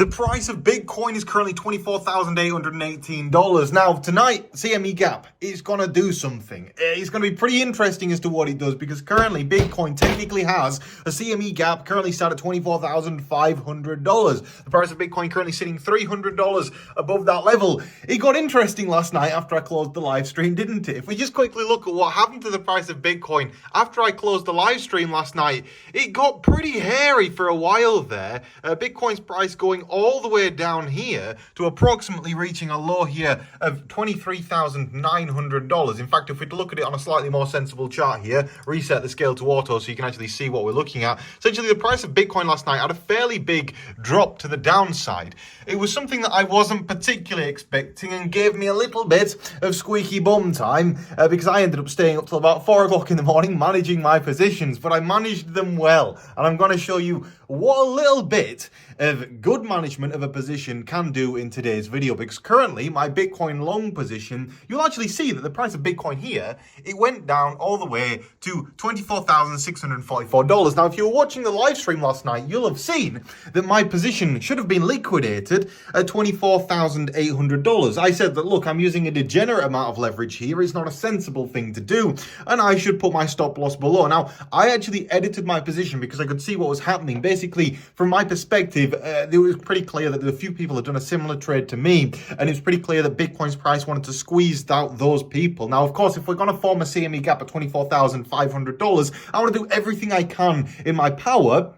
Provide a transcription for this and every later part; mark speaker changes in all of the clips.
Speaker 1: The price of Bitcoin is currently $24,818. Now, tonight, CME gap is going to do something. It's going to be pretty interesting as to what it does because currently Bitcoin technically has a CME gap currently set at $24,500. The price of Bitcoin currently sitting $300 above that level. It got interesting last night after I closed the live stream, didn't it? If we just quickly look at what happened to the price of Bitcoin after I closed the live stream last night, it got pretty hairy for a while there. Bitcoin's price going all the way down here to approximately reaching a low here of $23,900. In fact, if we look at it on a slightly more sensible chart here, reset the scale to auto so you can actually see what we're looking at. Essentially, the price of Bitcoin last night had a fairly big drop to the downside. It was something that I wasn't particularly expecting and gave me a little bit of squeaky bum time because I ended up staying up till about 4 o'clock in the morning managing my positions, but I managed them well. And I'm going to show you what a little bit of good management of a position can do in today's video, because currently my Bitcoin long position, you'll actually see that the price of Bitcoin here, it went down all the way to $24,644. Now, if you were watching the live stream last night, you'll have seen that my position should have been liquidated at $24,800. I said that, look, I'm using a degenerate amount of leverage here. It's not a sensible thing to do, and I should put my stop loss below. Now, I actually edited my position because I could see what was happening. Basically, from my perspective, it was pretty clear that a few people had done a similar trade to me, and it was pretty clear that Bitcoin's price wanted to squeeze out those people. Now, of course, if we're going to form a CME gap at $24,500, I want to do everything I can in my power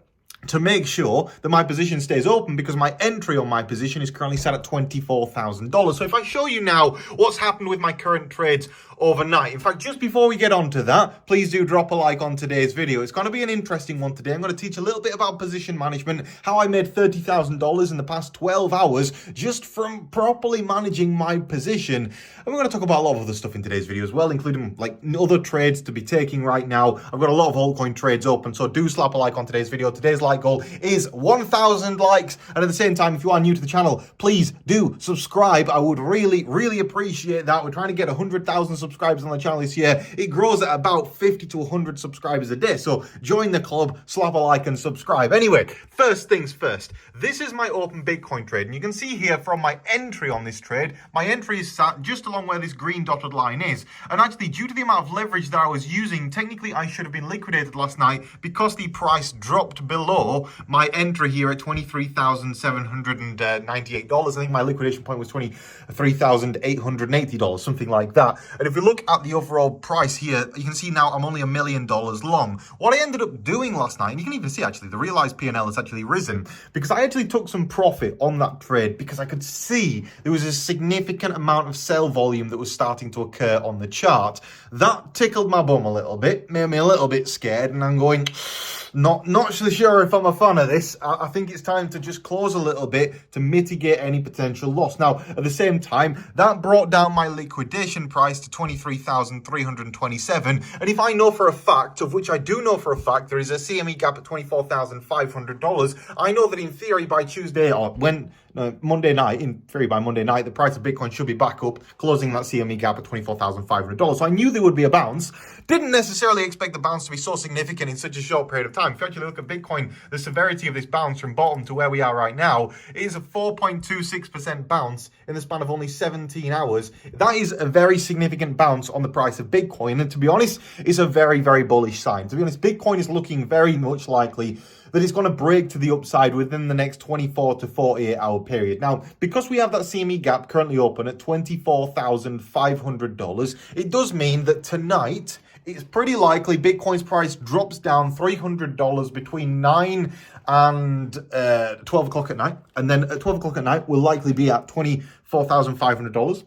Speaker 1: to make sure that my position stays open, because my entry on my position is currently set at $24,000. So if I show you now what's happened with my current trades overnight. In fact, just before we get on to that, please do drop a like on today's video. It's going to be an interesting one today. I'm going to teach a little bit about position management, how I made $30,000 in the past 12 hours just from properly managing my position. And we're going to talk about a lot of other stuff in today's video as well, including like other trades to be taking right now. I've got a lot of altcoin trades open, so do slap a like on today's video. Today's like goal is 1,000 likes. And at the same time, if you are new to the channel, please do subscribe. I would really appreciate that. We're trying to get 100,000 subscribers on the channel this year. It grows at about 50 to 100 subscribers a day. So join the club, slap a like and subscribe. Anyway, first things first, this is my open Bitcoin trade. And you can see here from my entry on this trade, my entry is sat just along where this green dotted line is. And actually, due to the amount of leverage that I was using, technically I should have been liquidated last night because the price dropped below my entry here at $23,798. I think my liquidation point was $23,880, something like that. And if we look at the overall price here, you can see now I'm only $1 million long. What I ended up doing last night, and you can even see actually the realized P&L has actually risen, because I actually took some profit on that trade because I could see there was a significant amount of sell volume that was starting to occur on the chart. That tickled my bum a little bit, made me a little bit scared, and I'm going, not sure if I'm a fan of this. I think it's time to just close a little bit to mitigate any potential loss. Now, at the same time, that brought down my liquidation price to $23,327. And if I know for a fact, of which I do know for a fact, there is a CME gap at $24,500, I know that in theory by Tuesday or Monday night, in theory by Monday night, the price of Bitcoin should be back up, closing that CME gap at $24,500. So I knew there would be a bounce. Didn't necessarily expect the bounce to be so significant in such a short period of time. If you actually look at Bitcoin, the severity of this bounce from bottom to where we are right now is a 4.26% bounce in the span of only 17 hours. That is a very significant bounce on the price of Bitcoin. And to be honest, it's a very bullish sign. To be honest, Bitcoin is looking very much likely that it's going to break to the upside within the next 24 to 48 hour period. Now, because we have that CME gap currently open at $24,500, it does mean that tonight it's pretty likely Bitcoin's price drops down $300 between 9 and 12 o'clock at night. And then at 12 o'clock at night, we'll likely be at $24,500.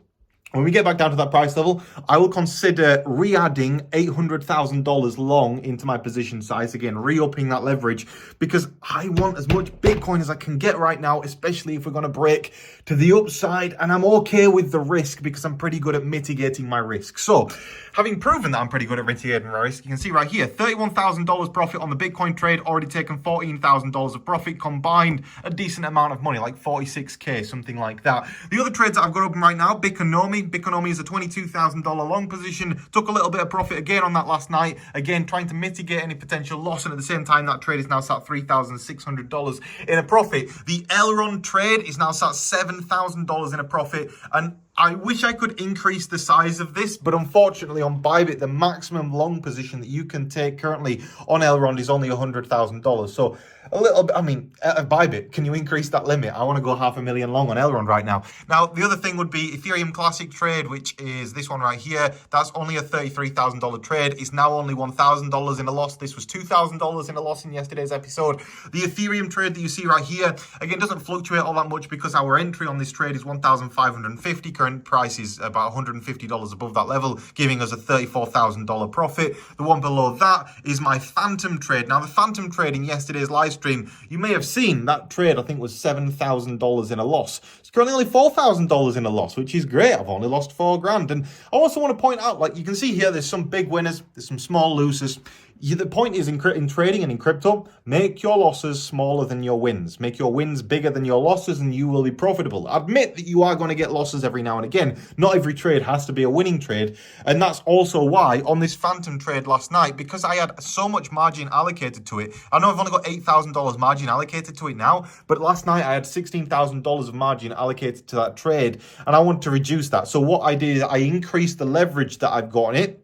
Speaker 1: When we get back down to that price level, I will consider re-adding $800,000 long into my position size. Again, re-upping that leverage, because I want as much Bitcoin as I can get right now, especially if we're going to break to the upside. And I'm okay with the risk because I'm pretty good at mitigating my risk. So having proven that I'm pretty good at mitigating my risk, you can see right here, $31,000 profit on the Bitcoin trade, already taken $14,000 of profit, combined a decent amount of money, like 46K, something like that. The other trades that I've got open right now, Bikonomi, Bitcoin is a $22,000 long position. Took a little bit of profit again on that last night. Again, trying to mitigate any potential loss. And at the same time, that trade is now sat $3,600 in a profit. The Elrond trade is now sat $7,000 in a profit. And I wish I could increase the size of this, but unfortunately on BYBIT, the maximum long position that you can take currently on Elrond is only $100,000. So a little bit, I mean, at BYBIT, can you increase that limit? I want to go 500,000 long on Elrond right now. Now, the other thing would be Ethereum Classic trade, which is this one right here. That's only a $33,000 trade. It's now only $1,000 in a loss. This was $2,000 in a loss in yesterday's episode. The Ethereum trade that you see right here, again, doesn't fluctuate all that much because our entry on this trade is 1,550. Current price is about $150 above that level, giving us a $34,000 profit. The one below that is my Phantom trade. Now, the Phantom trade in yesterday's live stream, you may have seen that trade, I think, was $7,000 in a loss. It's currently only $4,000 in a loss, which is great. I've only lost $4,000. And I also want to point out, like you can see here, there's some big winners, there's some small losers. The point is in trading and in crypto, make your losses smaller than your wins. Make your wins bigger than your losses and you will be profitable. Admit that you are going to get losses every now and again. Not every trade has to be a winning trade. And that's also why on this Phantom trade last night, because I had so much margin allocated to it, I know I've only got $8,000 margin allocated to it now, but last night I had $16,000 of margin allocated to that trade and I want to reduce that. So what I did is I increased the leverage that I've got on it.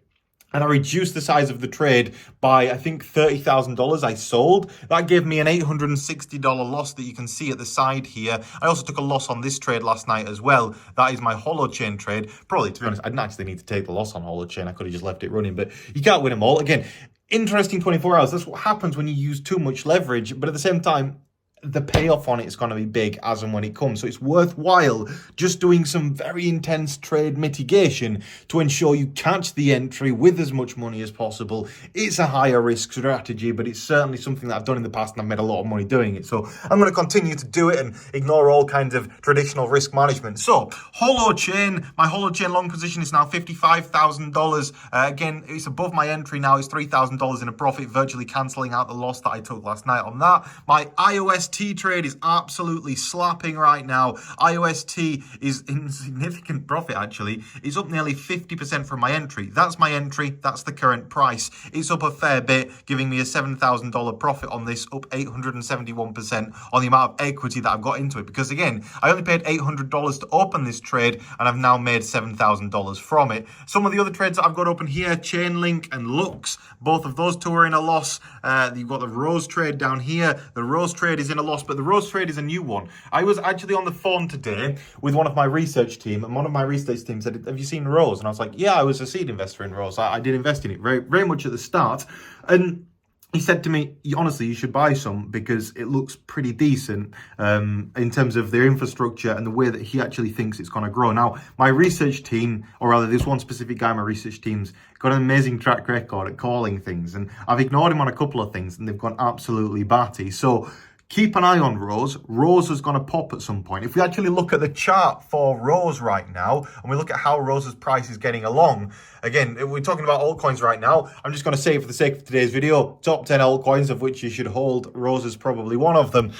Speaker 1: And I reduced the size of the trade by, I think, $30,000 I sold. That gave me an $860 loss that you can see at the side here. I also took a loss on this trade last night as well. That is my holochain trade. Probably, to be honest, I didn't actually need to take the loss on holochain. I could have just left it running, but you can't win them all. Again, interesting 24 hours. That's what happens when you use too much leverage. But at the same time, the payoff on it is going to be big as and when it comes. So it's worthwhile just doing some very intense trade mitigation to ensure you catch the entry with as much money as possible. It's a higher risk strategy, but it's certainly something that I've done in the past and I've made a lot of money doing it. So I'm going to continue to do it and ignore all kinds of traditional risk management. So holochain, my holochain long position is now $55,000. Again, it's above my entry now. It's $3,000 in a profit, virtually cancelling out the loss that I took last night on that. My IOST trade is absolutely slapping right now. IOST is in significant profit, actually. It's up nearly 50% from my entry. That's my entry. That's the current price. It's up a fair bit, giving me a $7,000 profit on this, up 871% on the amount of equity that I've got into it. Because again, I only paid $800 to open this trade, and I've now made $7,000 from it. Some of the other trades that I've got open here, Chainlink and Lux, both of those two are in a loss. You've got the Rose trade down here. The Rose trade is in a loss, but the Rose trade is a new one. I was actually on the phone today with one of my research team, and one of my research team said, have you seen Rose? And I was like, yeah, I was a seed investor in Rose. I did invest in it very, very much at the start. And he said to me, honestly, you should buy some because it looks pretty decent in terms of their infrastructure and the way that he actually thinks it's going to grow. Now, my research team, or rather this one specific guy, my research team's got an amazing track record at calling things. And I've ignored him on a couple of things and they've gone absolutely batty. So keep an eye on Rose. Rose is going to pop at some point. If we actually look at the chart for Rose right now, and we look at how Rose's price is getting along, again, we're talking about altcoins right now. I'm just going to say, for the sake of today's video, top 10 altcoins of which you should hold. Rose is probably one of them.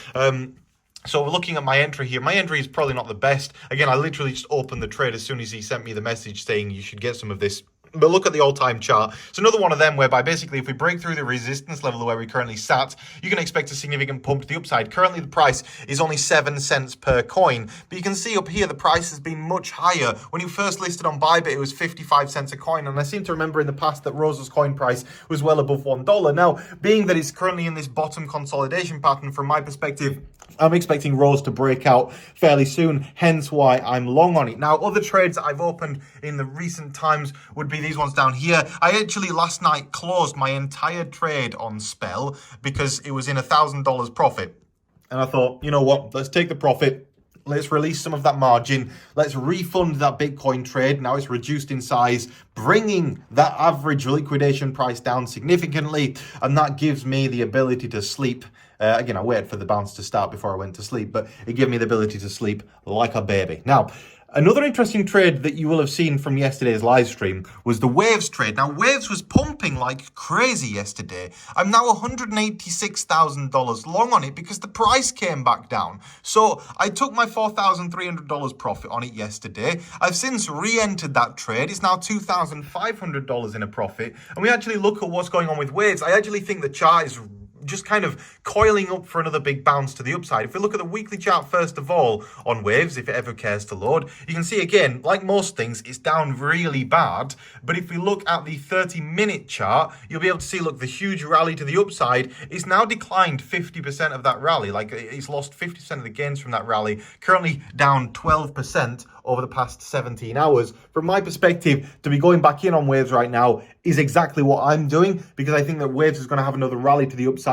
Speaker 1: So we're looking at my entry here. My entry is probably not the best. Again, I literally just opened the trade as soon as he sent me the message saying you should get some of this. But look at the all-time chart. It's another one of them whereby basically if we break through the resistance level where we currently sat, you can expect a significant pump to the upside. Currently, the price is only 7 cents per coin. But you can see up here, the price has been much higher. When you first listed on BYBIT, it was 55 cents a coin. And I seem to remember in the past that Rose's coin price was well above $1. Now, being that it's currently in this bottom consolidation pattern, from my perspective, I'm expecting Rose to break out fairly soon, hence why I'm long on it. Now, other trades that I've opened in the recent times would be these ones down here. I actually last night closed my entire trade on Spell because it was in $1,000 profit. And I thought, you know what, let's take the profit. Let's release some of that margin. Let's refund that Bitcoin trade. Now it's reduced in size, bringing that average liquidation price down significantly. And that gives me the ability to sleep. Again, I waited for the bounce to start before I went to sleep, but it gave me the ability to sleep like a baby. Now, Another interesting trade that you will have seen from yesterday's live stream was the Waves trade. Now, Waves was pumping like crazy yesterday. I'm now $186,000 long on it because the price came back down. So I took my $4,300 profit on it yesterday. I've since re-entered that trade. It's now $2,500 in a profit. And we actually look at what's going on with Waves. I actually think the chart is just kind of coiling up for another big bounce to the upside. If we look at the weekly chart first of all on Waves, if it ever cares to load, you can see again, like most things, it's down really bad. But if we look at the 30-minute chart, you'll be able to see, look, the huge rally to the upside. It's now declined 50% of that rally. Like, it's lost 50% of the gains from that rally, currently down 12% over the past 17 hours. From my perspective, to be going back in on Waves right now is exactly what I'm doing, because I think that Waves is going to have another rally to the upside.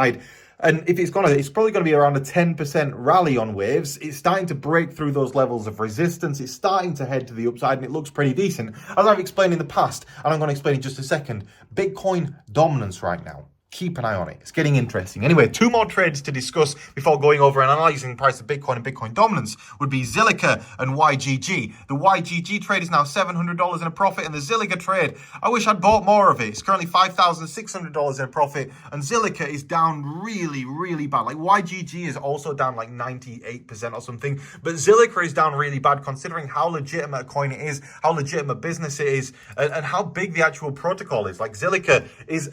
Speaker 1: And if it's probably going to be around a 10% rally on Waves. It's starting to break through those levels of resistance. It's starting to head to the upside, and it looks pretty decent. As I've explained in the past, and I'm going to explain in just a second, Bitcoin dominance right now. Keep an eye on it. It's getting interesting. Anyway, two more trades to discuss before going over and analyzing the price of Bitcoin and Bitcoin dominance would be Zilliqa and YGG. The YGG trade is now $700 in a profit, and the Zilliqa trade, I wish I'd bought more of it. It's currently $5,600 in a profit, and Zilliqa is down really, really bad. Like, YGG is also down like 98% or something, but Zilliqa is down really bad considering how legitimate a coin it is, how legitimate business it is, and how big the actual protocol is. Like, Zilliqa is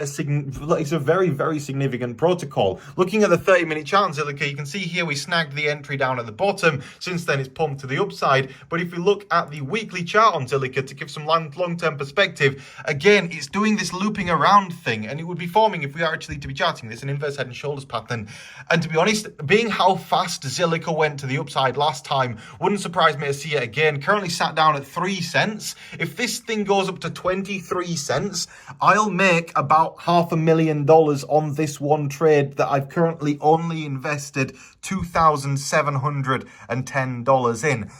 Speaker 1: a very, very significant protocol. Looking at the 30-minute chart on Zilliqa, you can see here we snagged the entry down at the bottom. Since then, it's pumped to the upside. But if we look at the weekly chart on Zilliqa to give some long-term perspective, again, it's doing this looping around thing, and it would be forming, if we are actually to be charting this, an inverse head and shoulders pattern. And to be honest, being how fast Zilliqa went to the upside last time, wouldn't surprise me to see it again. Currently sat down at 3 cents. If this thing goes up to 23 cents, I'll make about $500,000 on this one trade that I've currently only invested $2,710 in.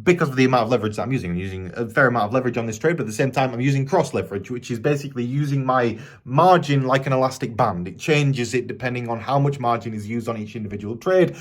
Speaker 1: Because of the amount of leverage that I'm using. I'm using a fair amount of leverage on this trade, but at the same time, I'm using cross leverage, which is basically using my margin like an elastic band. It changes it depending on how much margin is used on each individual trade.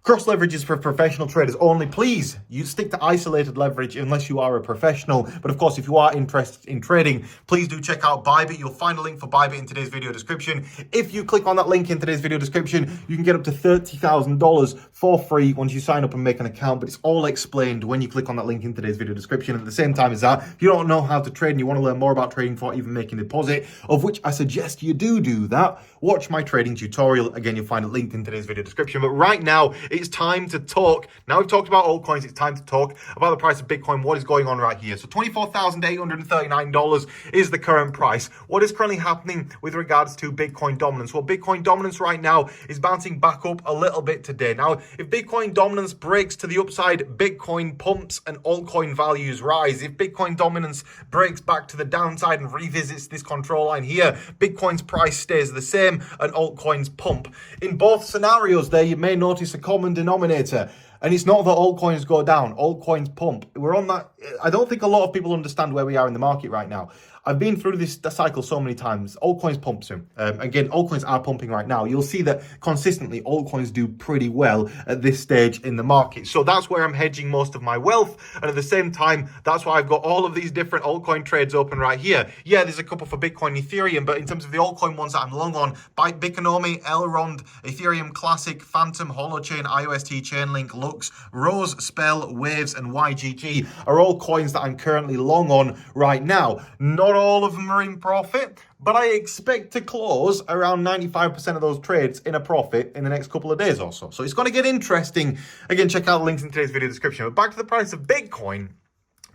Speaker 1: Cross leverage is for professional traders only. Please, you stick to isolated leverage unless you are a professional. But of course, if you are interested in trading, please do check out BYBIT. You'll find a link for BYBIT in today's video description. If you click on that link in today's video description, you can get up to $30,000 for free once you sign up and make an account. But it's all explained when you click on that link in today's video description. At the same time as that, if you don't know how to trade and you want to learn more about trading before even making a deposit, of which I suggest you do that, watch my trading tutorial. Again, you'll find it linked in today's video description. But right now, it's time to talk. Now we've talked about altcoins, it's time to talk about the price of Bitcoin, what is going on right here. So $24,839 is the current price. What is currently happening with regards to Bitcoin dominance? Well, Bitcoin dominance right now is bouncing back up a little bit today. Now, if Bitcoin dominance breaks to the upside, Bitcoin pumps and altcoin values rise. If Bitcoin dominance breaks back to the downside and revisits this control line here, Bitcoin's price stays the same and altcoins pump. In both scenarios there, you may notice a common denominator. And it's not that altcoins go down, altcoins pump. We're on that. I don't think a lot of people understand where we are in the market right now. I've been through this cycle so many times. Altcoins pump soon. Again, altcoins are pumping right now. You'll see that consistently altcoins do pretty well at this stage in the market. So that's where I'm hedging most of my wealth. And at the same time, that's why I've got all of these different altcoin trades open right here. Yeah, there's a couple for Bitcoin, Ethereum, but in terms of the altcoin ones that I'm long on, Bikonomi, Elrond, Ethereum Classic, Phantom, Holochain, IOST, Chainlink, Lux, Rose, Spell, Waves, and YGG are all coins that I'm currently long on right now. Not all of them are in profit, but I expect to close around 95% of those trades in a profit in the next couple of days or so. So it's going to get interesting. Again, check out the links in today's video description. But back to the price of Bitcoin.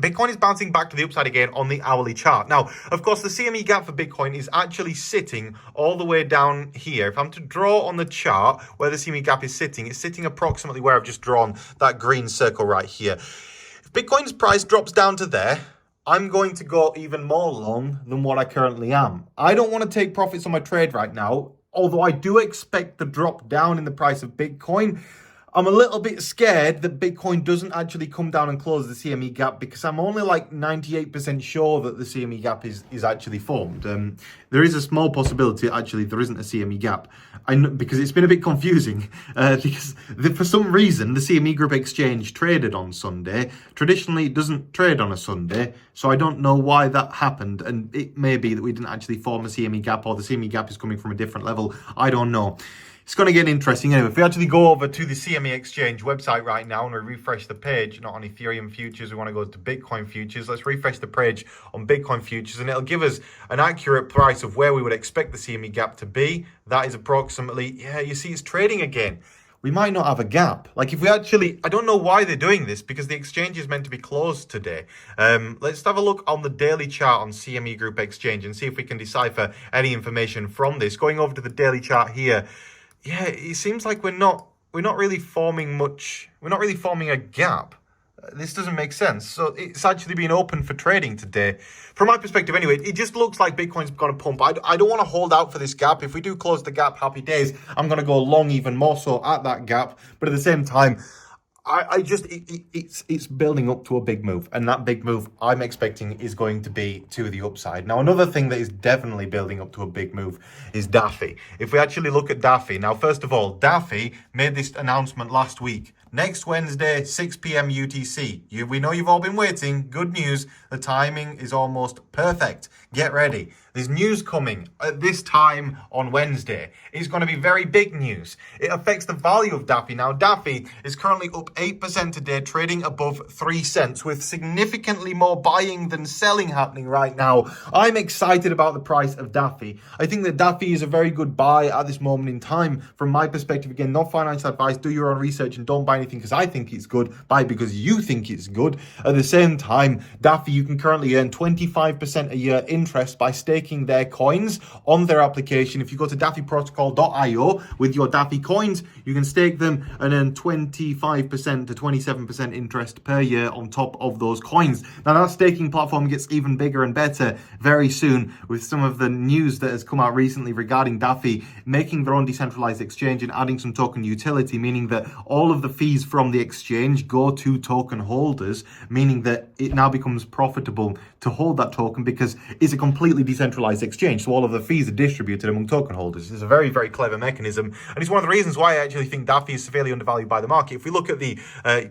Speaker 1: Bitcoin is bouncing back to the upside again on the hourly chart. Now, of course, the CME gap for Bitcoin is actually sitting all the way down here. If I'm to draw on the chart where the CME gap is sitting, it's sitting approximately where I've just drawn that green circle right here. If Bitcoin's price drops down to there, I'm going to go even more long than what I currently am. I don't want to take profits on my trade right now, although I do expect the drop down in the price of Bitcoin. I'm a little bit scared that Bitcoin doesn't actually come down and close the CME gap, because I'm only like 98% sure that the CME gap is actually formed. There is a small possibility actually there isn't a CME gap. I know, because it's been a bit confusing because for some reason the CME Group Exchange traded on Sunday. Traditionally, it doesn't trade on a Sunday, so I don't know why that happened. And it may be that we didn't actually form a CME gap, or the CME gap is coming from a different level. I don't know. It's going to get interesting. Anyway, if we actually go over to the CME Exchange website right now and we refresh the page, not on Ethereum futures, we want to go to Bitcoin futures. Let's refresh the page on Bitcoin futures, and it'll give us an accurate price of where we would expect the CME gap to be. That is approximately, yeah, you see it's trading again. We might not have a gap. Like if we actually, I don't know why they're doing this, because the exchange is meant to be closed today. Let's have a look on the daily chart on CME Group Exchange and see if we can decipher any information from this. Going over to the daily chart here, yeah, it seems like we're not really forming much. We're not really forming a gap. This doesn't make sense. So it's actually been open for trading today. From my perspective anyway, it just looks like Bitcoin's going to pump. I don't want to hold out for this gap. If we do close the gap, happy days. I'm going to go long even more so at that gap. But at the same time, it's building up to a big move, and that big move I'm expecting is going to be to the upside. Now, another thing that is definitely building up to a big move is Daffy. If we actually look at Daffy, now, first of all, Daffy made this announcement last week. Next Wednesday, 6 p.m. UTC. We know you've all been waiting. Good news. The timing is almost perfect. Get ready. There's news coming at this time on Wednesday. It's going to be very big news. It affects the value of Daffy. Now, Daffy is currently up 8% today, trading above 3 cents, with significantly more buying than selling happening right now. I'm excited about the price of Daffy. I think that Daffy is a very good buy at this moment in time. From my perspective, again, not financial advice. Do your own research and don't buy anything because I think it's good. Buy because you think it's good. At the same time, Daffy, you can currently earn 25% a year interest by staking their coins on their application. If you go to daffyprotocol.io with your Daffy coins, you can stake them and earn 25% to 27% interest per year on top of those coins. Now, that staking platform gets even bigger and better very soon, with some of the news that has come out recently regarding Daffy making their own decentralized exchange and adding some token utility, meaning that all of the fees from the exchange go to token holders, meaning that it now becomes profitable to hold that token because it's a completely decentralized exchange. So all of the fees are distributed among token holders. It's a very, very clever mechanism. And it's one of the reasons why I actually think Daffy is severely undervalued by the market. If we look at the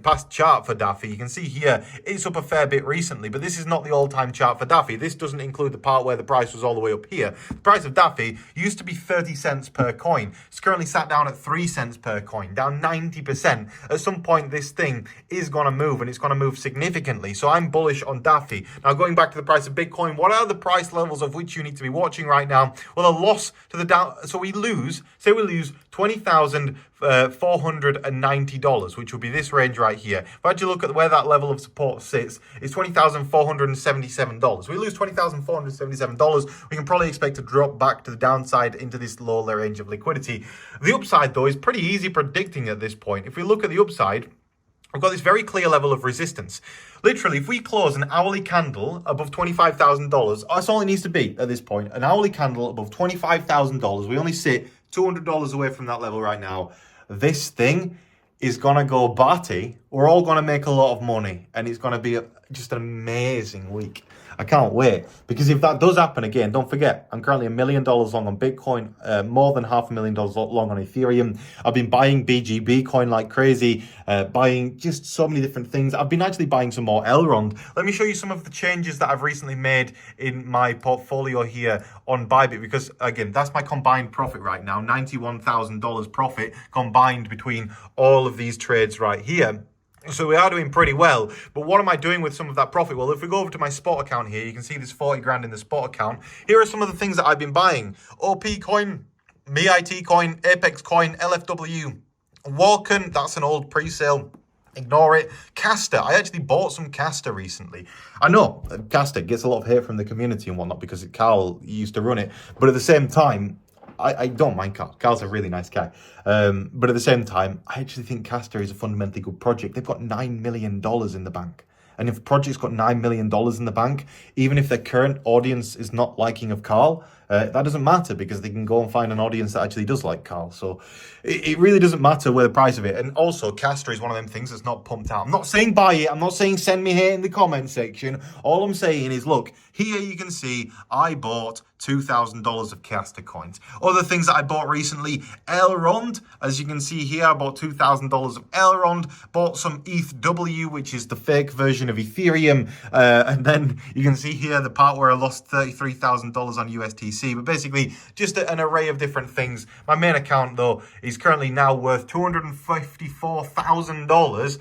Speaker 1: past chart for Daffy, you can see here it's up a fair bit recently, but this is not the all-time chart for Daffy. This doesn't include the part where the price was all the way up here. The price of Daffy used to be 30 cents per coin. It's currently sat down at 3 cents per coin, down 90%. At some point, this thing is going to move, and it's going to move significantly. So I'm bullish on Daffy. Now, going back to the price of Bitcoin, what are the price levels of which you need to be watching right now? Well, a loss to the down, so we lose $20,490, which would be this range right here. If I actually look at where that level of support sits, it's $20,477. We lose $20,477, we can probably expect to drop back to the downside into this lower range of liquidity. The upside, though, is pretty easy predicting at this point. If we look at the upside, we've got this very clear level of resistance. Literally, if we close an hourly candle above $25,000, that's all it needs to be at this point. An hourly candle above $25,000. We only sit $200 away from that level right now. This thing is going to go batty. We're all going to make a lot of money, and it's going to be just an amazing week. I can't wait, because if that does happen again, don't forget, I'm currently $1 million long on Bitcoin, more than $500,000 long on Ethereum. I've been buying BGB coin like crazy, buying just so many different things. I've been actually buying some more Elrond. Let me show you some of the changes that I've recently made in my portfolio here on BYBIT, because again, that's my combined profit right now, $91,000 profit combined between all of these trades right here. So we are doing pretty well, but what am I doing with some of that profit? Well, if we go over to my spot account here, you can see there's 40 grand in the spot account. Here are some of the things that I've been buying. OP coin, BIT coin, Apex coin, LFW, Walken, that's an old pre-sale. Ignore it. Caster. I actually bought some Caster recently. I know Caster gets a lot of hate from the community and whatnot because Carl used to run it, but at the same time, I don't mind Carl. Carl's a really nice guy. But at the same time, I actually think Caster is a fundamentally good project. They've got $9 million in the bank. And if a project's got $9 million in the bank, even if their current audience is not liking of Carl, that doesn't matter because they can go and find an audience that actually does like Carl. So it really doesn't matter where the price of it. And also, Castor is one of them things that's not pumped out. I'm not saying buy it. I'm not saying send me hate in the comment section. All I'm saying is, look, here you can see I bought $2,000 of Castor coins. Other things that I bought recently, Elrond. As you can see here, I bought $2,000 of Elrond. Bought some ETHW, which is the fake version of Ethereum. And then you can see here the part where I lost $33,000 on USTC. But basically, just an array of different things. My main account, though, is currently now worth $254,000.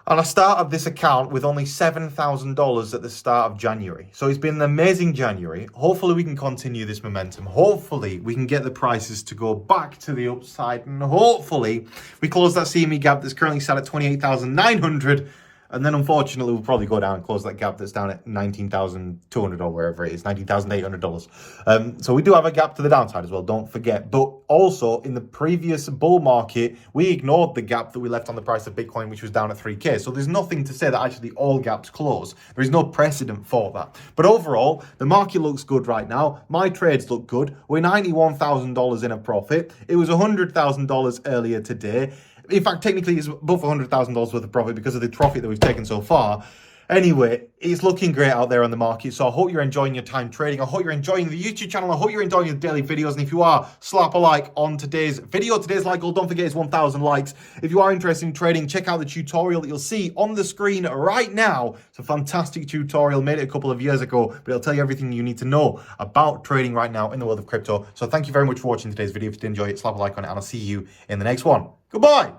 Speaker 1: And I started this account with only $7,000 at the start of January. So it's been an amazing January. Hopefully we can continue this momentum. Hopefully we can get the prices to go back to the upside. And hopefully we close that CME gap that's currently sat at 28,900. And then, unfortunately, we'll probably go down and close that gap that's down at $19,200 or wherever it is, $19,800. So we do have a gap to the downside as well, don't forget. But also, in the previous bull market, we ignored the gap that we left on the price of Bitcoin, which was down at 3K. So there's nothing to say that actually all gaps close. There is no precedent for that. But overall, the market looks good right now. My trades look good. We're $91,000 in a profit. It was $100,000 earlier today. In fact, technically, it's above $100,000 worth of profit because of the profit that we've taken so far. Anyway, it's looking great out there on the market. So I hope you're enjoying your time trading. I hope you're enjoying the YouTube channel. I hope you're enjoying the daily videos. And if you are, slap a like on today's video. Today's like goal, don't forget, it's 1,000 likes. If you are interested in trading, check out the tutorial that you'll see on the screen right now. It's a fantastic tutorial. Made it a couple of years ago, but it'll tell you everything you need to know about trading right now in the world of crypto. So thank you very much for watching today's video. If you did enjoy it, slap a like on it, and I'll see you in the next one. Goodbye.